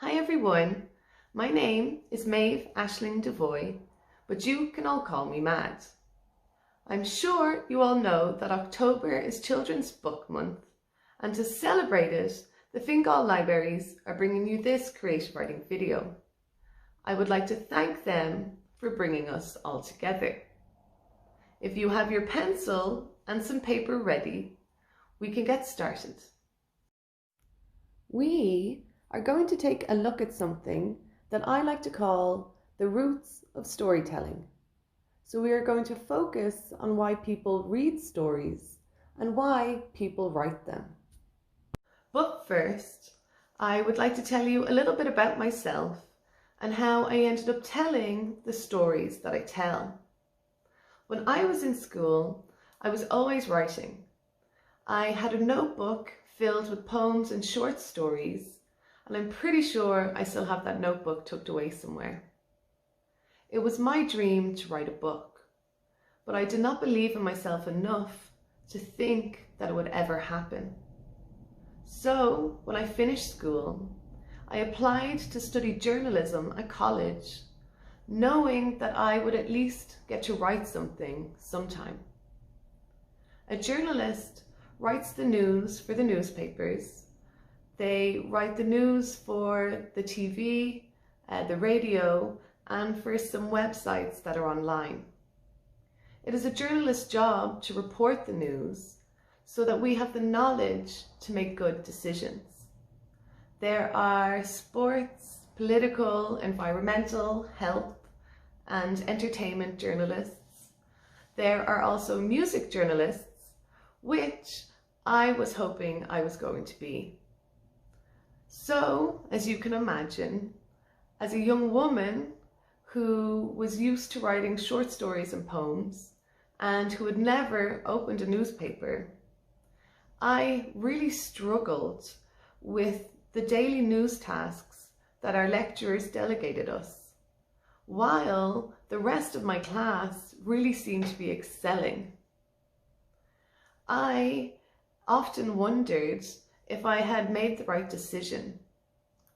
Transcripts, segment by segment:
Hi everyone, my name is Maeve A Devoy, but you can all call me Mad. I'm sure you all know that October is Children's Book Month, and to celebrate it, the Fingal Libraries are bringing you this creative writing video. I would like to thank them for bringing us all together. If you have your pencil and some paper ready, we can get started. We are going to take a look at something that I like to call the roots of storytelling. So we are going to focus on why people read stories and why people write them. But first, I would like to tell you a little bit about myself and how I ended up telling the stories that I tell. When I was in school, I was always writing. I had a notebook filled with poems and short stories, and I'm pretty sure I still have that notebook tucked away somewhere. It was my dream to write a book, but I did not believe in myself enough to think that it would ever happen. So when I finished school, I applied to study journalism at college, knowing that I would at least get to write something sometime. A journalist writes the news for the newspapers. They write the news for the TV, the radio, and for some websites that are online. It is a journalist's job to report the news so that we have the knowledge to make good decisions. There are sports, political, environmental, health, and entertainment journalists. There are also music journalists, which I was hoping I was going to be. So, as you can imagine, as a young woman who was used to writing short stories and poems and who had never opened a newspaper, I really struggled with the daily news tasks that our lecturers delegated us, while the rest of my class really seemed to be excelling. I often wondered if I had made the right decision,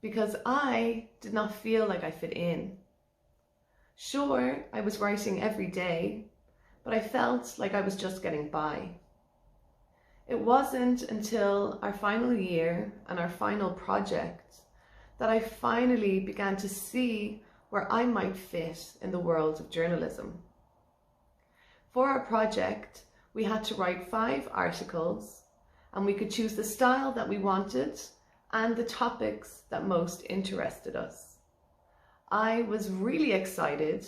because I did not feel like I fit in. Sure, I was writing every day, but I felt like I was just getting by. It wasn't until our final year and our final project that I finally began to see where I might fit in the world of journalism. For our project, we had to write 5 articles, and we could choose the style that we wanted and the topics that most interested us. I was really excited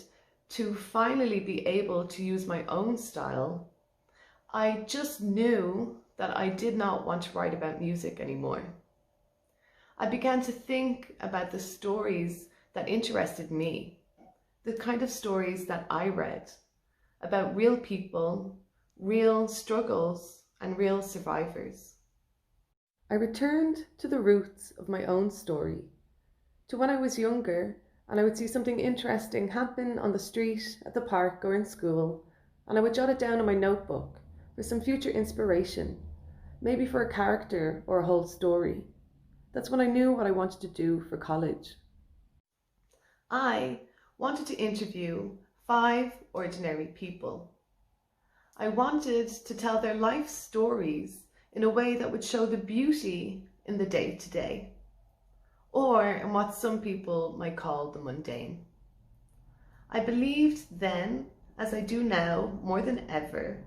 to finally be able to use my own style. I just knew that I did not want to write about music anymore. I began to think about the stories that interested me, the kind of stories that I read, about real people, real struggles, and real survivors. I returned to the roots of my own story, to when I was younger and I would see something interesting happen on the street, at the park, or in school, and I would jot it down in my notebook for some future inspiration, maybe for a character or a whole story. That's when I knew what I wanted to do for college. I wanted to interview 5 ordinary people. I wanted to tell their life stories in a way that would show the beauty in the day-to-day, or in what some people might call the mundane. I believed then, as I do now more than ever,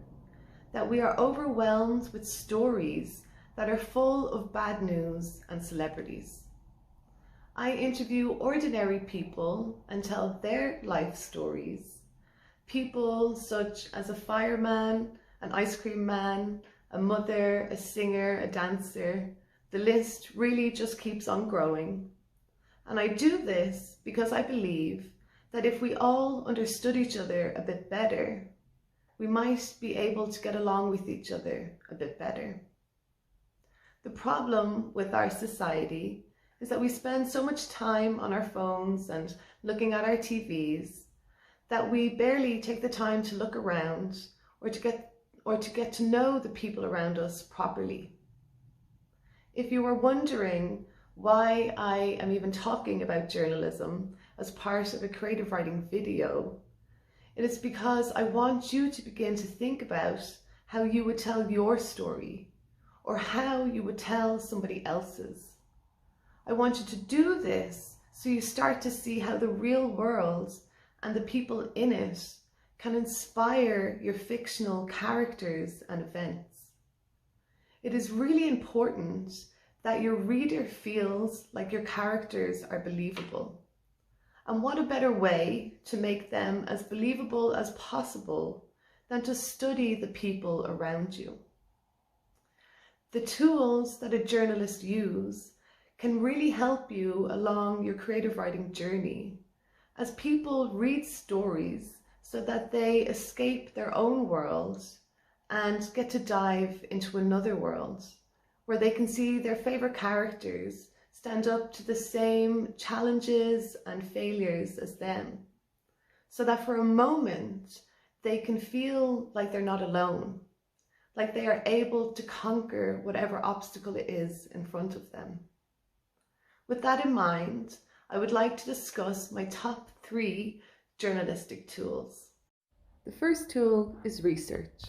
that we are overwhelmed with stories that are full of bad news and celebrities. I interview ordinary people and tell their life stories. People such as a fireman, an ice cream man, a mother, a singer, a dancer. The list really just keeps on growing. And I do this because I believe that if we all understood each other a bit better, we might be able to get along with each other a bit better. The problem with our society is that we spend so much time on our phones and looking at our TVs that we barely take the time to look around or to get to know the people around us properly. If you were wondering why I am even talking about journalism as part of a creative writing video. It is because I want you to begin to think about how you would tell your story or how you would tell somebody else's. I want you to do this so you start to see how the real world and the people in it can inspire your fictional characters and events. It is really important that your reader feels like your characters are believable. And what a better way to make them as believable as possible than to study the people around you. The tools that a journalist uses can really help you along your creative writing journey as people read stories so that they escape their own world and get to dive into another world where they can see their favorite characters stand up to the same challenges and failures as them, so that for a moment they can feel like they're not alone, like they are able to conquer whatever obstacle it is in front of them. With that in mind, I would like to discuss my top 3 journalistic tools. The first tool is research,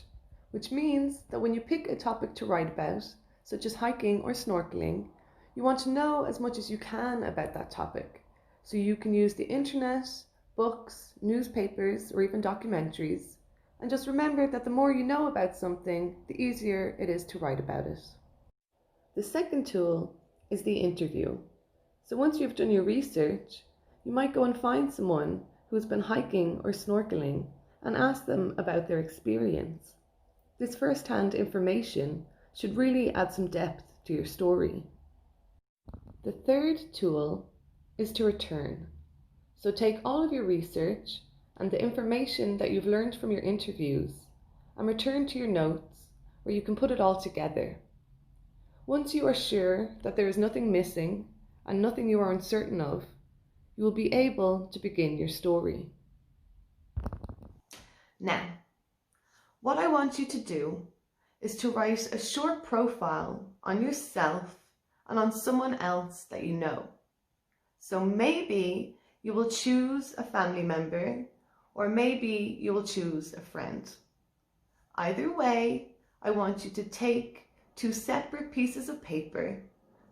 which means that when you pick a topic to write about, such as hiking or snorkeling, you want to know as much as you can about that topic, so you can use the internet, books, newspapers, or even documentaries, and just remember that the more you know about something, the easier it is to write about it. The second tool is the interview. So once you've done your research, you might go and find someone who's been hiking or snorkeling and ask them about their experience. This first-hand information should really add some depth to your story. The third tool is to return. So take all of your research and the information that you've learned from your interviews and return to your notes where you can put it all together. Once you are sure that there is nothing missing and nothing you are uncertain of, you will be able to begin your story. Now, what I want you to do is to write a short profile on yourself and on someone else that you know. So maybe you will choose a family member, or maybe you will choose a friend. Either way, I want you to take 2 separate pieces of paper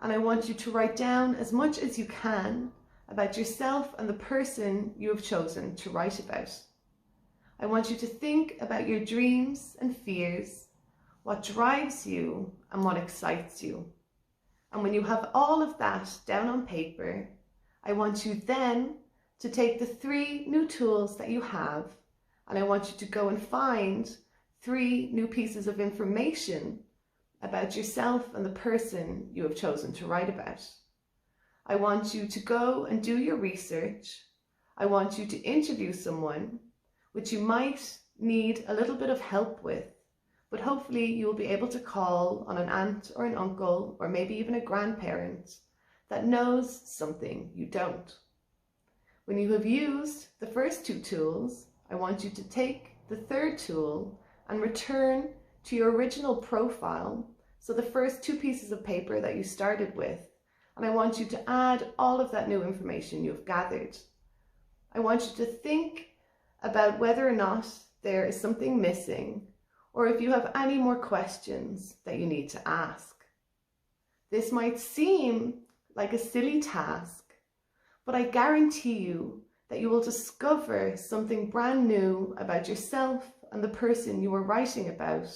and I want you to write down as much as you can about yourself and the person you have chosen to write about. I want you to think about your dreams and fears, what drives you and what excites you. And when you have all of that down on paper, I want you then to take the 3 new tools that you have, and I want you to go and find 3 new pieces of information about yourself and the person you have chosen to write about. I want you to go and do your research. I want you to interview someone, which you might need a little bit of help with, but hopefully you will be able to call on an aunt or an uncle, or maybe even a grandparent that knows something you don't. When you have used the first 2 tools, I want you to take the third tool and return to your original profile, so the first 2 pieces of paper that you started with, and I want you to add all of that new information you've gathered. I want you to think about whether or not there is something missing, or if you have any more questions that you need to ask. This might seem like a silly task, but I guarantee you that you will discover something brand new about yourself and the person you are writing about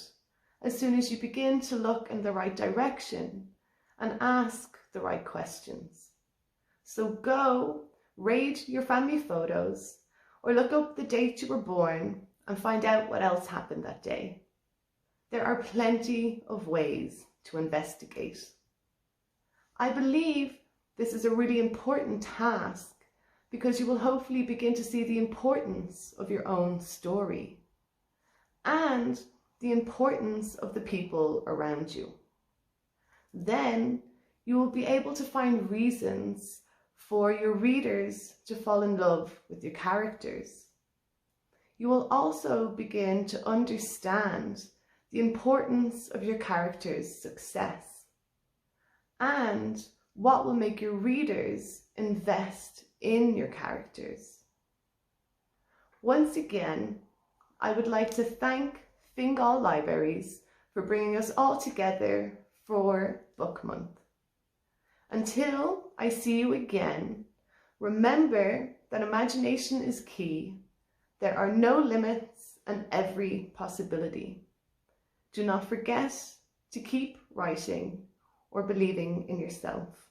as soon as you begin to look in the right direction and ask the right questions. So go raid your family photos or look up the date you were born and find out what else happened that day. There are plenty of ways to investigate. I believe this is a really important task because you will hopefully begin to see the importance of your own story and the importance of the people around you. Then you will be able to find reasons for your readers to fall in love with your characters. You will also begin to understand the importance of your character's success. And What will make your readers invest in your characters? Once again, I would like to thank Fingal Libraries for bringing us all together for Book Month. Until I see you again, remember that imagination is key. There are no limits and every possibility. Do not forget to keep writing or believing in yourself.